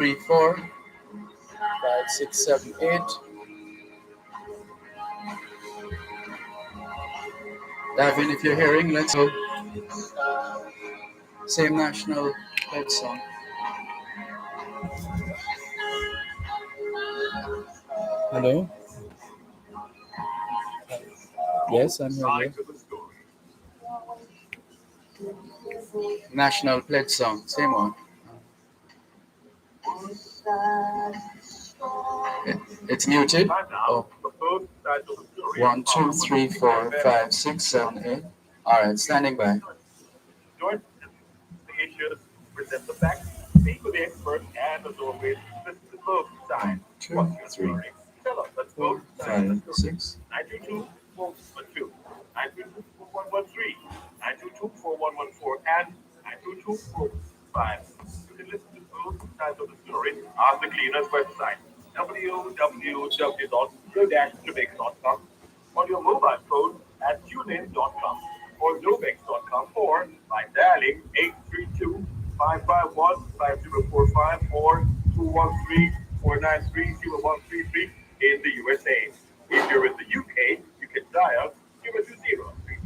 Three, 4, 5, 6, 7, 8. Davin, if you're hearing, let's go. Same national pledge song. Hello? Yes, I'm here. National pledge song, same one. It's muted. Oh. 1, 2, 3, 4, 5, 6, 7, 8. All right, standing by. Join the issues, present the facts, speak with the expert, and as always, listen to both sides. 1, 2, 3. Tell us, let's both sides. 5, 6. 922 412, 922 4113, 922 4114, and 922 415. You can listen to both sides of the story on the Cleaners website, www.go-jamaica.com, on your mobile phone at tunein.com or novex.com, or by dialing 832-551-5045 or 213-493-0133 in the USA. If you're in the UK, you can dial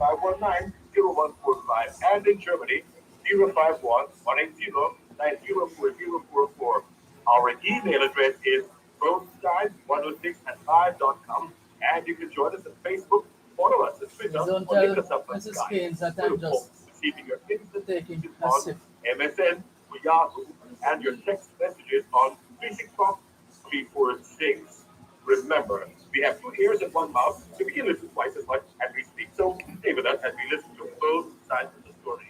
020-3519-0145, and in Germany, 051-180-904044. Our email address is bothsides106@live.com, and you can join us on Facebook, follow us on Twitter, or look us up on Skype. We look forward to receiving your instant messages on MSN, Yahoo, and your text messages on 364-346. Remember, we have 2 ears and 1 mouth, so we can listen twice as much as we speak. So stay with us as we listen to both sides of the story.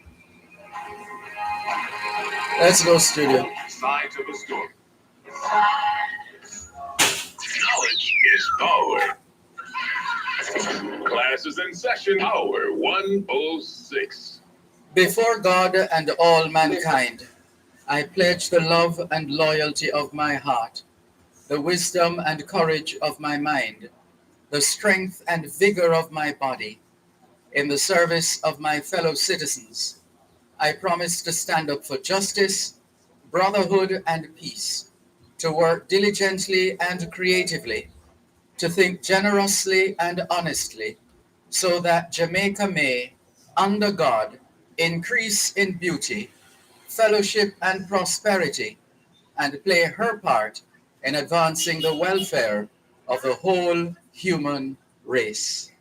Let's go, studio. Sides of the story. Knowledge is power. Class is in session, hour 106. Before God and all mankind, I pledge the love and loyalty of my heart, the wisdom and courage of my mind, the strength and vigor of my body, in the service of my fellow citizens. I promise to stand up for justice, brotherhood, and peace, to work diligently and creatively, to think generously and honestly, so that Jamaica may, under God, increase in beauty, fellowship, and prosperity, and play her part in advancing the welfare of the whole human race.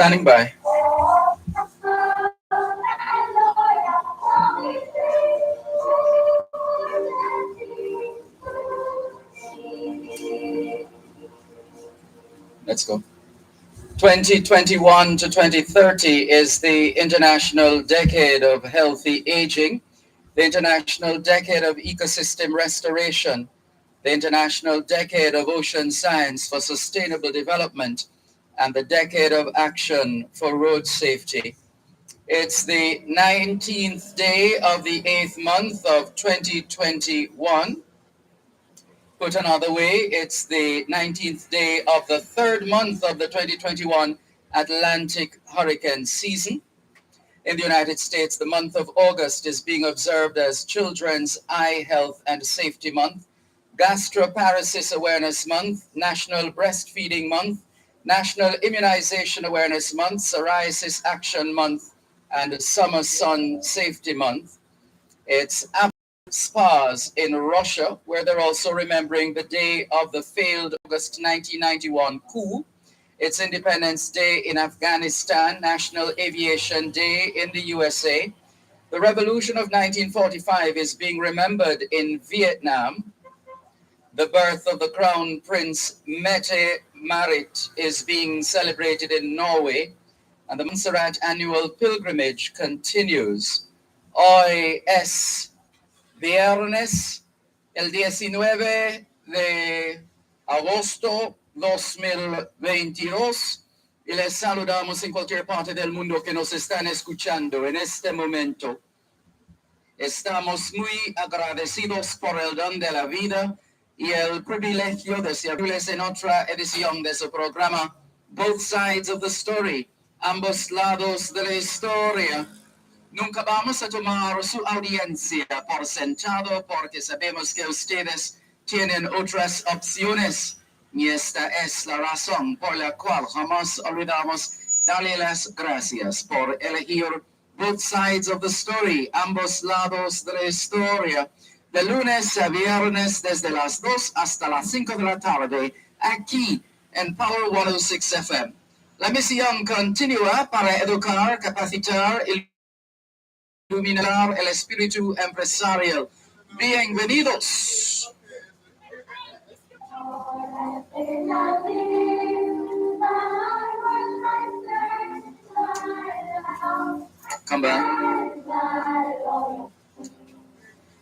Standing by. Let's go. 2021 to 2030 is the International Decade of Healthy Aging, the International Decade of Ecosystem Restoration, the International Decade of Ocean Science for Sustainable Development, and the Decade of Action for Road Safety. It's the 19th day of the 8th month of 2021. Put another way, it's the 19th day of the 3rd month of the 2021 Atlantic hurricane season. In the United States, the month of August is being observed as Children's Eye Health and Safety Month, Gastroparesis Awareness Month, National Breastfeeding Month, National Immunization Awareness Month, Psoriasis Action Month, and Summer Sun Safety Month. It's spas in Russia, where they're also remembering the day of the failed August 1991 coup. It's Independence Day in Afghanistan, National Aviation Day in the USA. The Revolution of 1945 is being remembered in Vietnam. The birth of the Crown Prince Mette-Marit is being celebrated in Norway, and the Montserrat annual pilgrimage continues. Hoy es viernes, el 19 de agosto 2022, y les saludamos en cualquier parte del mundo que nos están escuchando en este momento. Estamos muy agradecidos por el don de la vida y el privilegio de servirles en otra edición de su programa Both Sides of the Story, ambos lados de la historia. Nunca vamos a tomar su audiencia por sentado porque sabemos que ustedes tienen otras opciones y esta es la razón por la cual jamás olvidamos darle las gracias por elegir Both Sides of the Story, ambos lados de la historia, de lunes a viernes desde las 2 hasta las 5 de la tarde, aquí en Power 106 FM. La misión continúa para educar, capacitar y iluminar el espíritu empresarial. Bienvenidos. Come back.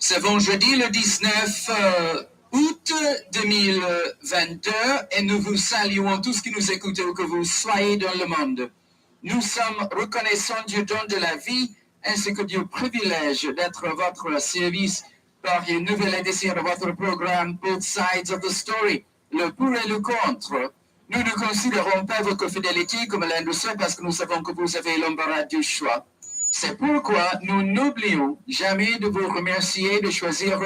C'est vendredi le 19 août 2022 et nous vous saluons tous qui nous écoutez où que vous soyez dans le monde. Nous sommes reconnaissants du don de la vie ainsi que du privilège d'être à votre service par une nouvelle édition de votre programme Both Sides of the Story, le pour et le contre. Nous ne considérons pas votre fidélité comme l'industrie parce que nous savons que vous avez l'embarras du choix. C'est pourquoi nous n'oublions jamais de vous remercier de choisir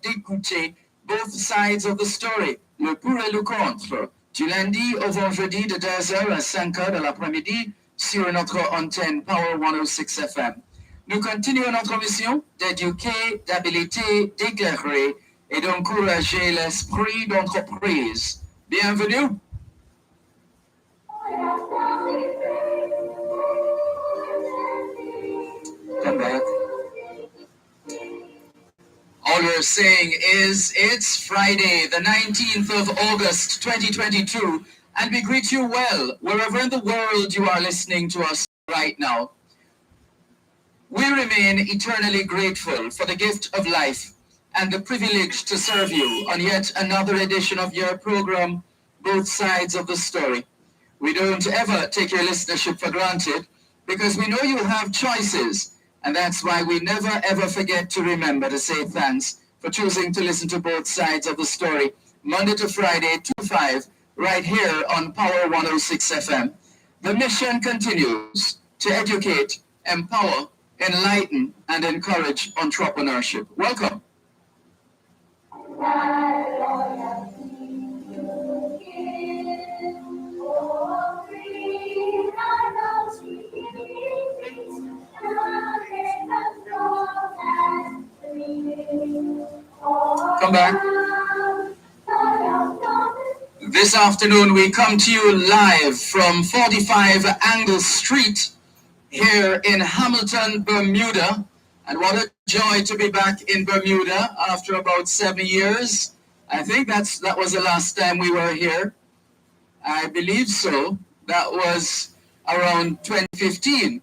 d'écouter Both Sides of the Story, le pour et le contre, du lundi au vendredi de 2h à 5h de l'après-midi sur notre antenne Power 106 FM. Nous continuons notre mission d'éduquer, d'habiliter, d'éclairer et d'encourager l'esprit d'entreprise. Bienvenue! Come back. All we're saying is it's Friday, the 19th of August, 2022, and we greet you well, wherever in the world you are listening to us right now. We remain eternally grateful for the gift of life and the privilege to serve you on yet another edition of your program, Both Sides of the Story. We don't ever take your listenership for granted because we know you have choices. And that's why we never ever forget to remember to say thanks for choosing to listen to Both Sides of the Story, Monday to Friday, 2 to 5, right here on Power 106 FM. The mission continues to educate, empower, enlighten, and encourage entrepreneurship. Welcome. Come back. This afternoon we come to you live from 45 Angle Street here in Hamilton, Bermuda. And what a joy to be back in Bermuda after about 7 years. I think that was the last time we were here. I believe so. That was around 2015.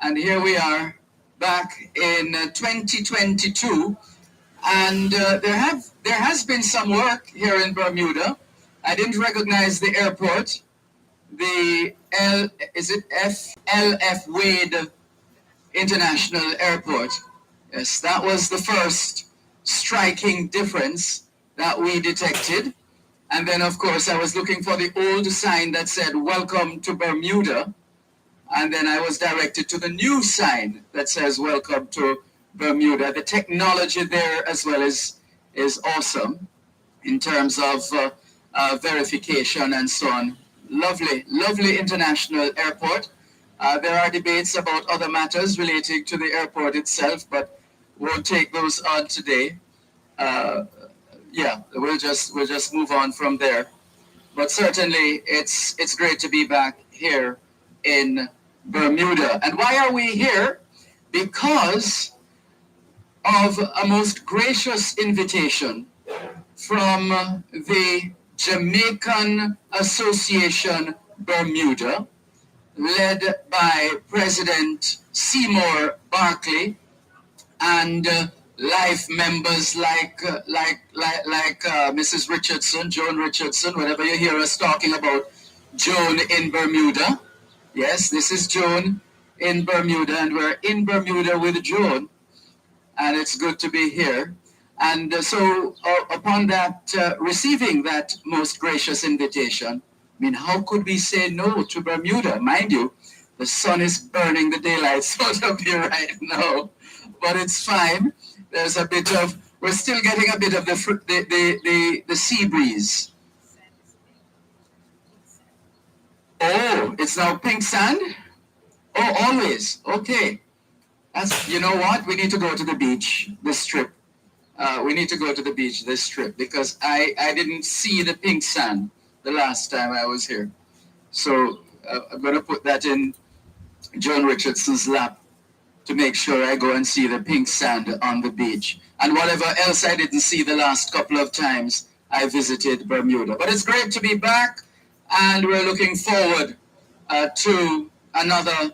And here we are back in 2022. And there has been some work here in Bermuda. I didn't recognize the airport. The LF Wade International Airport. Yes, that was the first striking difference that we detected. And then, of course, I was looking for the old sign that said, "Welcome to Bermuda." And then I was directed to the new sign that says, "Welcome to Bermuda." The technology there as well is awesome in terms of verification and so on. Lovely, lovely international airport. There are debates about other matters relating to the airport itself, but won't take those on today. Yeah, we'll just move on from there. But certainly, it's great to be back here in Bermuda. And why are we here? Because of a most gracious invitation from the Jamaican Association Bermuda, led by President Seymour Barkley and life members like Mrs. Richardson, Joan Richardson. Whenever you hear us talking about Joan in Bermuda, yes, this is Joan in Bermuda, and we're in Bermuda with Joan, and it's good to be here. And so upon that, receiving that most gracious invitation, I mean, how could we say no to Bermuda? Mind you, the sun is burning the daylights out of here right now, but it's fine. There's a bit of, we're still getting a bit of the sea breeze. Oh, it's now pink sand? Oh, always. Okay. That's, you know what? We need to go to the beach this trip. We need to go to the beach this trip because I didn't see the pink sand the last time I was here. So I'm going to put that in Joan Richardson's lap to make sure I go and see the pink sand on the beach. And whatever else I didn't see the last couple of times I visited Bermuda. But it's great to be back, and we're looking forward to another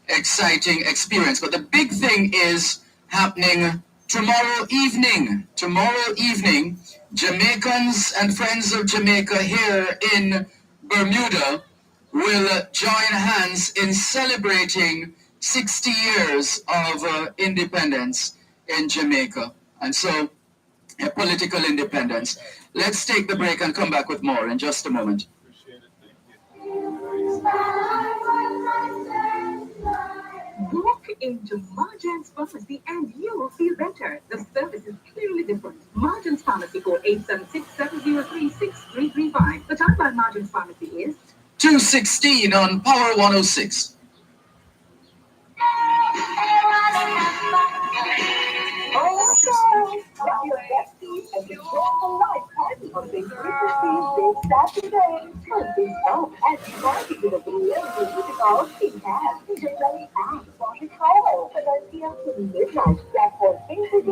exciting experience. But the big thing is happening tomorrow evening. Tomorrow evening, Jamaicans and friends of Jamaica here in Bermuda will join hands in celebrating 60 years of independence in Jamaica. And so, political independence. Let's take the break and come back with more in just a moment. Walk into Marjan's Pharmacy and you will feel better. The service is clearly different. Marjan's Pharmacy, call 876-703-6335. The time by Marjan's Pharmacy is 2:16 on Power 106. Your besties and the joyful life party on Big Christmas Saturday. Something's up and party with a brilliant musical King Cast. Enjoy and for the call. 7 p.m. to midnight. Black for favorite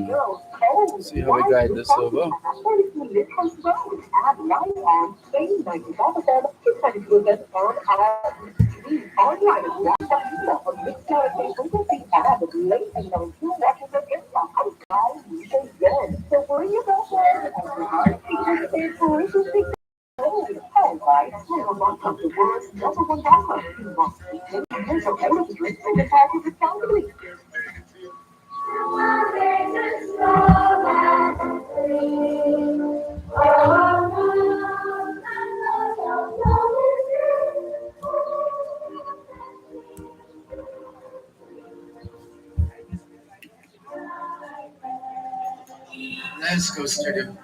girls. Cold. See how we guide this over. 43 Coast Road. At 9 and Spain 95%. 600 rupees on our online at Bermuda on mixed frequency and late and on 2 Washington outside weekend yen. So bring your girlfriend and your heart features inspiration. Held by welcome to the world's #1 gala. You must be taken so all of the drinks and the parties responsibly. Let's go, studio.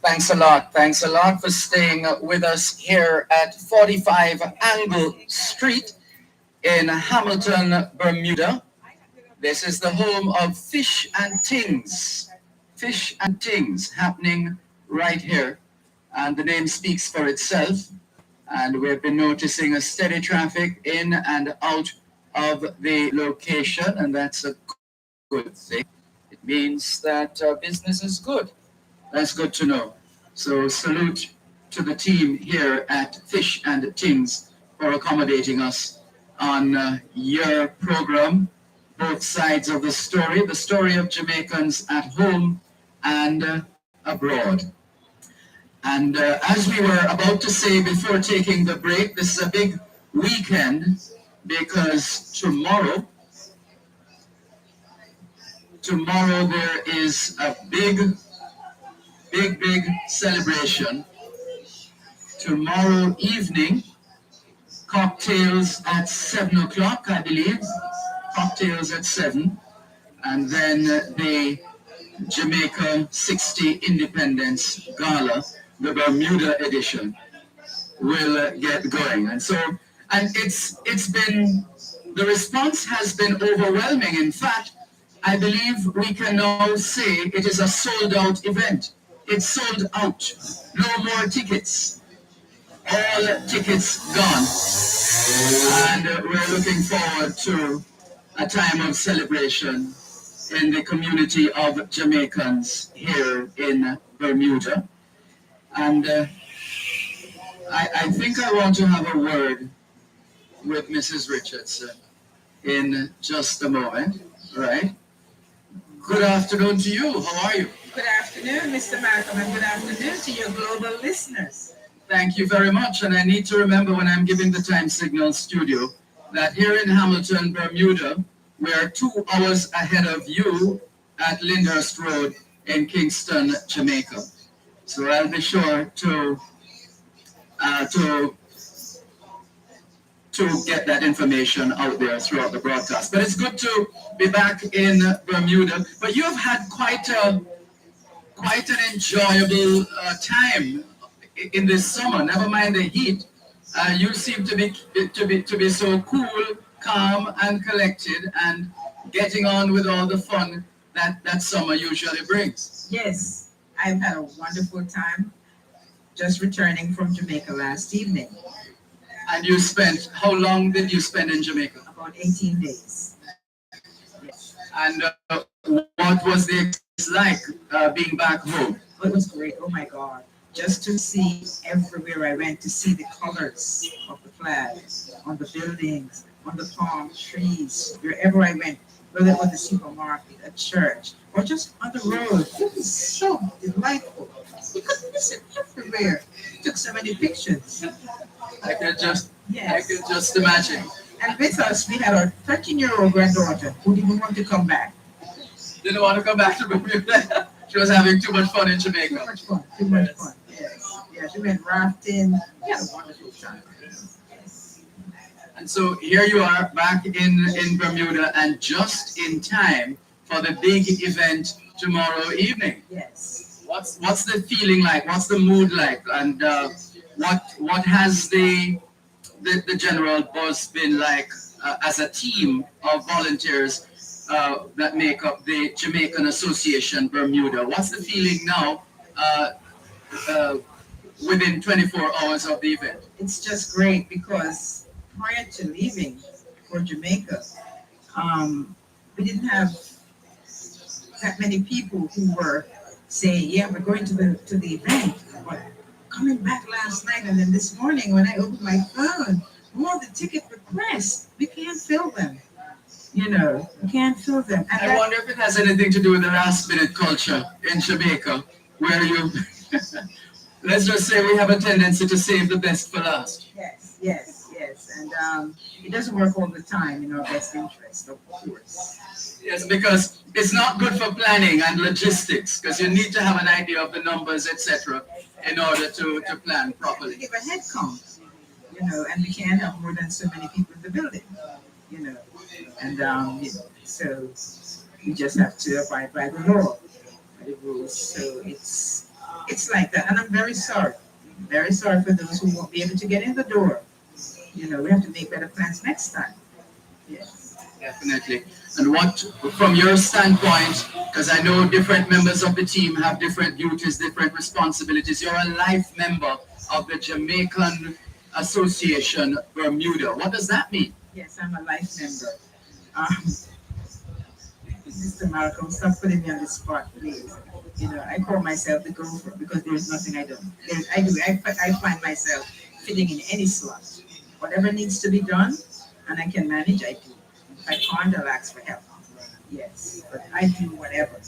Thanks a lot. Thanks a lot for staying with us here at 45 Angle Street in Hamilton, Bermuda. This is the home of Fish and Tings. Fish and Tings happening right here. And the name speaks for itself. And we've been noticing a steady traffic in and out of the location, and that's a good thing. It means that business is good. That's good to know. So salute to the team here at Fish and Tings for accommodating us on your program, both sides of the story of Jamaicans at home and abroad. And as we were about to say before taking the break, this is a big weekend because tomorrow there is a big celebration. Tomorrow evening, cocktails at 7 o'clock, I believe. Cocktails at 7. And then the Jamaica 60 Independence Gala, the Bermuda edition, will get going. And it's been, the response has been overwhelming. In fact, I believe we can now say it is a sold out event. It's sold out. No more tickets. All tickets gone. And we're looking forward to a time of celebration in the community of Jamaicans here in Bermuda. And I think I want to have a word with Mrs. Richardson in just a moment, right? Good afternoon to you. How are you? Good afternoon, Mr. Malcolm, and good afternoon to your global listeners. Thank you very much. And I need to remember when I'm giving the time signal studio that here in Hamilton, Bermuda, we are 2 hours ahead of you at Lyndhurst Road in Kingston, Jamaica. So I'll be sure to get that information out there throughout the broadcast. But it's good to be back in Bermuda. But you have had quite an enjoyable time in this summer. Never mind the heat. You seem to be so cool, calm, and collected, and getting on with all the fun that summer usually brings. Yes, I've had a wonderful time just returning from Jamaica last evening. And you spent, how long did you spend in Jamaica? About 18 days. Yes. And what was the experience like being back home? It was great. Oh my God. Just to see everywhere I went, to see the colors of the flag on the buildings, on the palm trees, wherever I went, whether it was a supermarket, a church, or just on the road. It was so delightful. You could miss it everywhere. Took so many pictures. I can just imagine. And with us, we had our 13-year-old granddaughter who didn't want to come back. Didn't want to come back to Bermuda. She was having too much fun in Jamaica. Too much fun. Yes. Yeah, she went rafting. We had a wonderful time. And so here you are back in Bermuda and just in time for the big event tomorrow evening. Yes. What's the feeling like? What's the mood like? And what has the general buzz been like as a team of volunteers that make up the Jamaican Association Bermuda? What's the feeling now within 24 hours of the event? It's just great because prior to leaving for Jamaica, we didn't have that many people who were saying, yeah, we're going to the event. But coming back last night and then this morning when I opened my phone, all the ticket requests, we can't fill them. We can't fill them. And I wonder if it has anything to do with the last minute culture in Jamaica, where you, let's just say we have a tendency to save the best for last. Yes. And it doesn't work all the time in our best interest, of course. Yes, because it's not good for planning and logistics, because you need to have an idea of the numbers, etc., in order to plan properly. We give a head count, and we can't have more than so many people in the building, and so we just have to abide by the law, by the rules. So it's like that, and I'm very sorry for those who won't be able to get in the door. We have to make better plans next time. Yes. Definitely. And what, from your standpoint, because I know different members of the team have different duties, different responsibilities. You're a life member of the Jamaican Association Bermuda. What does that mean? Yes, I'm a life member. Um, Mr. Malcolm, stop putting me on the spot, please. You know, I call myself the gopher because there's nothing I don't. I find myself fitting in any slot. Whatever needs to be done and I can manage, I do. If I can't, I'll ask for help. Yes, but I do whatever.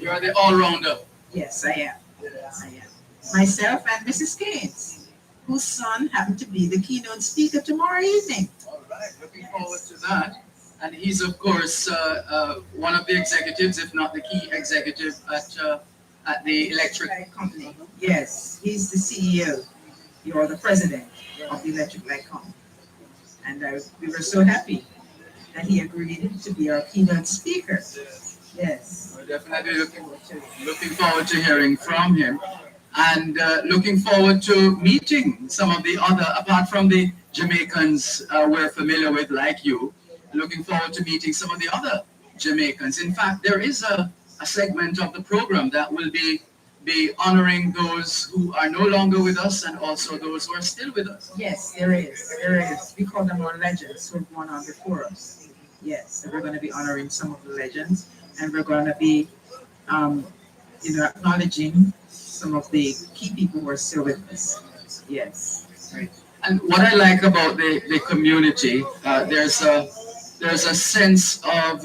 You're the all-rounder. Yes, I am. I am. Myself and Mrs. Gaines, whose son happened to be the keynote speaker tomorrow evening. All right, looking forward to that. And he's, of course, one of the executives, if not the key executive at the electric Company. Yes, he's the CEO. You're the president of the electric light company. And we were so happy that he agreed to be our keynote speaker. Yes. We're definitely looking forward to hearing from him, and looking forward to meeting some of the other, apart from the Jamaicans we're familiar with, like you, looking forward to meeting some of the other Jamaicans. In fact, there is a segment of the program that will be honoring those who are no longer with us and also those who are still with us. Yes, there is. There is. We call them our legends who have gone on before us. Yes, so we're going to be honoring some of the legends, and we're going to be, acknowledging some of the key people who are still with us. Yes. Right. And what I like about the community, there's a sense of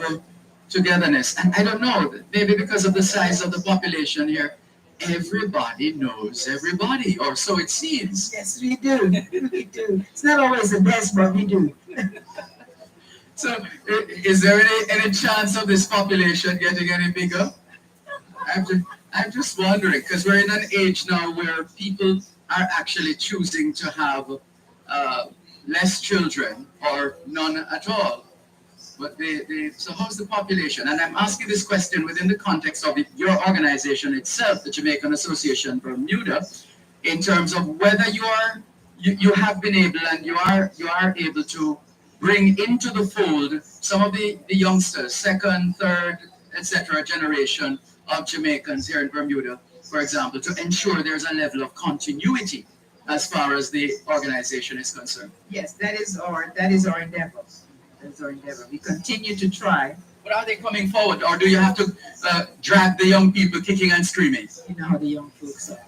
togetherness. And I don't know, maybe because of the size of the population here, everybody knows everybody, or so it seems. Yes, we do. We do. It's not always the best, but we do. So, is there any chance of this population getting any bigger? I'm just wondering, because we're in an age now where people are actually choosing to have less children or none at all. But so how's the population? And I'm asking this question within the context of your organization itself, the Jamaican Association Bermuda, in terms of whether you have been able and you are able to bring into the fold some of the youngsters, second, third, etc. generation of Jamaicans here in Bermuda, for example, to ensure there's a level of continuity as far as the organization is concerned. Yes, that is our endeavor. That's our endeavor. We continue to try. But are they coming forward, or do you have to drag the young people kicking and screaming? You know how the young folks are.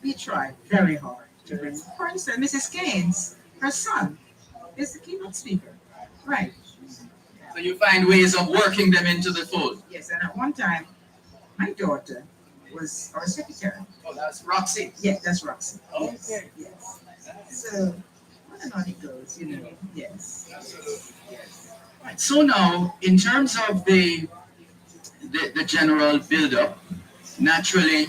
We try very hard to bring. For instance, Mrs. Gaines, her son, is the keynote speaker. Right. So you find ways of working them into the fold. Yes, and at one time, my daughter was our secretary. Oh, that's Roxy. Yeah, that's Roxy. Oh, yes, okay. yes. So, on and on it goes, Yes. Absolutely. Yes. Right. So now, in terms of the general build-up, naturally,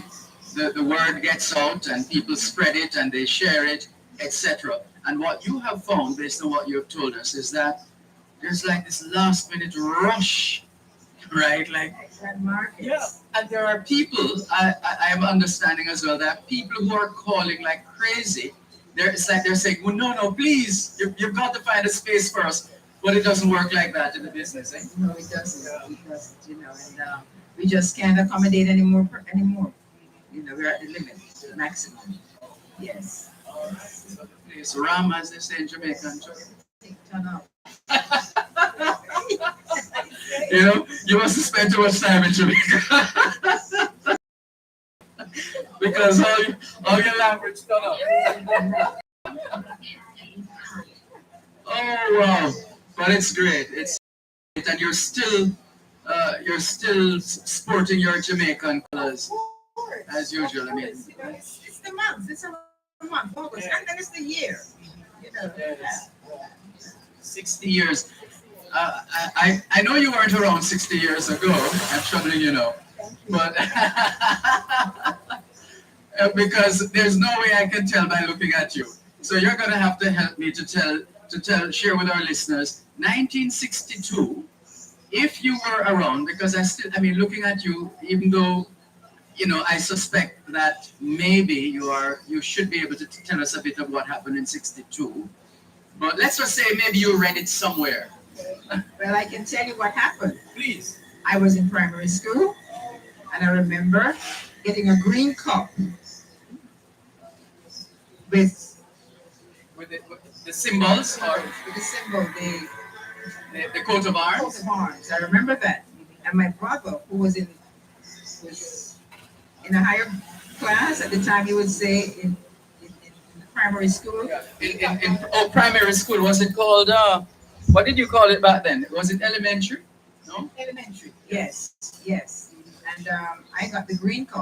the word gets out and people spread it and they share it, etc. And what you have found, based on what you have told us, is that there's like this last-minute rush, right? Like, yeah. And there are people, I am understanding as well, that people who are calling like crazy. It's like they're saying, well, no, please, you've got to find a space for us. But it doesn't work like that in the business, eh? No, it doesn't. It doesn't, and we just can't accommodate anymore. We're at the limit, the maximum. Yes. All right. Please, Ram, as they say in Jamaican. Turn up. You must have spent too much time in Jamaica. Because all your language done up. Oh wow! But it's great. And you're still sporting your Jamaican colors as usual. I mean, It's the month. It's a month, August, and then it's the year. Yes. 60 years. I know you weren't around 60 years ago. I'm troubling you know, but because there's no way I can tell by looking at you. So you're going to have to help me to share with our listeners 1962. If you were around, because looking at you, even though, I suspect that maybe you should be able to tell us a bit of what happened in 62. But let's just say maybe you read it somewhere Well, I can tell you what happened. Please. I was in primary school, and I remember getting a green cup with With the symbols or the symbol, the coat of coat arms. of arms. I remember that. And my brother, who was in a higher class at the time, he would say in the primary school. Yeah. Primary school, was it called? What did you call it back then? Was it elementary? No. Elementary. Yes, yes. And I got the green cup.